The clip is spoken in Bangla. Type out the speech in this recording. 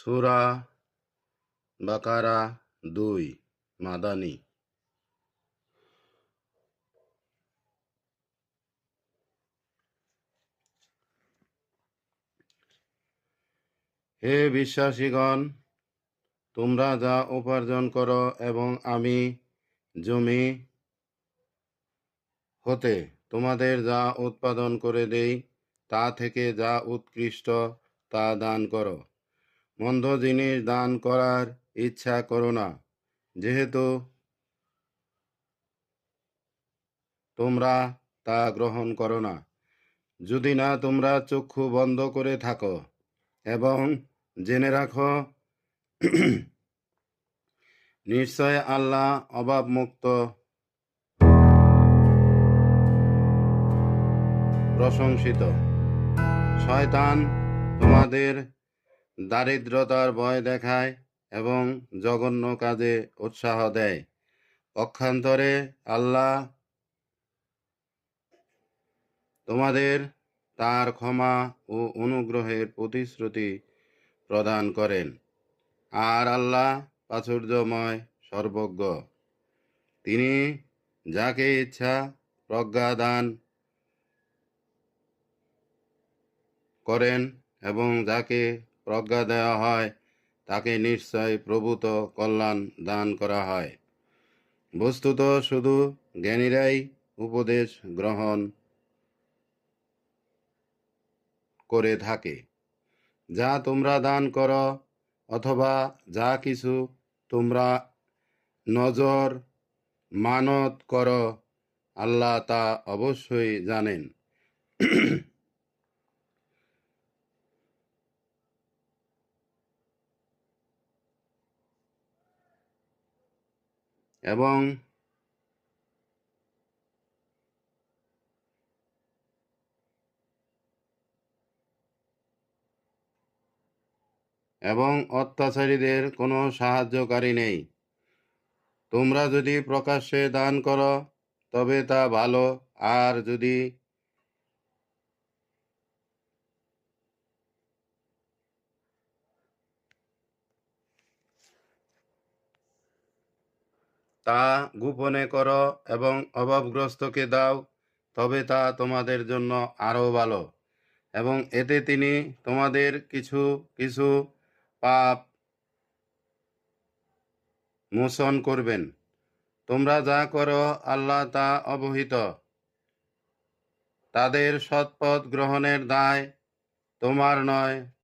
সূরা বাকারা 2 মাদানী। হে বিশ্বাসীগণ, তোমরা যা উপার্জন করো এবং আমি জমি হতে তোমাদের যা উৎপাদন করে দেই তা থেকে যা উৎকৃষ্ট তা দান করো। মন্দ জিনিস দান করার ইচ্ছা করো না, যেহেতু তোমরা তা গ্রহণ করো না, যদি না তোমরা চক্ষু বন্ধ করে থাকো এবং জেনে রাখো নিশ্চয় আল্লাহ অভাবমুক্ত প্রশংসিত। শয়তান তোমাদের দারিদ্রতার ভয় দেখায় এবং জঘন্য কাজে উৎসাহ দেয়। পক্ষান্তরে আল্লাহ তোমাদের তার ক্ষমা ও অনুগ্রহের প্রতিশ্রুতি প্রদান করেন। আর আল্লাহ প্রাচুর্যময়, সর্বজ্ঞ। তিনি যাকে ইচ্ছা প্রজ্ঞা দান করেন এবং যাকে প্রজ্ঞা দেওয়া হয় তাকে নিশ্চয় প্রভূত কল্যাণ দান করা হয়। বস্তুত শুধু জ্ঞানীরাই উপদেশ গ্রহণ করে থাকে। যা তোমরা দান করো অথবা যা কিছু তোমরা নজর মানত করো, আল্লাহ তা অবশ্যই জানেন। এবং অত্যাচারীদের কোনো সাহায্যকারী নেই। তোমরা যদি প্রকাশ্যে দান করো তবে তা ভালো, আর যদি তা গোপনে করো এবং অভাবগ্রস্তকে দাও, তবে তা তোমাদের জন্য আরও ভালো, এবং এতে তিনি তোমাদের কিছু কিছু পাপ মোচন করবেন। তোমরা যা করো আল্লাহ তা অবহিত। তাদের সৎপথ গ্রহণের দায় তোমার নয়,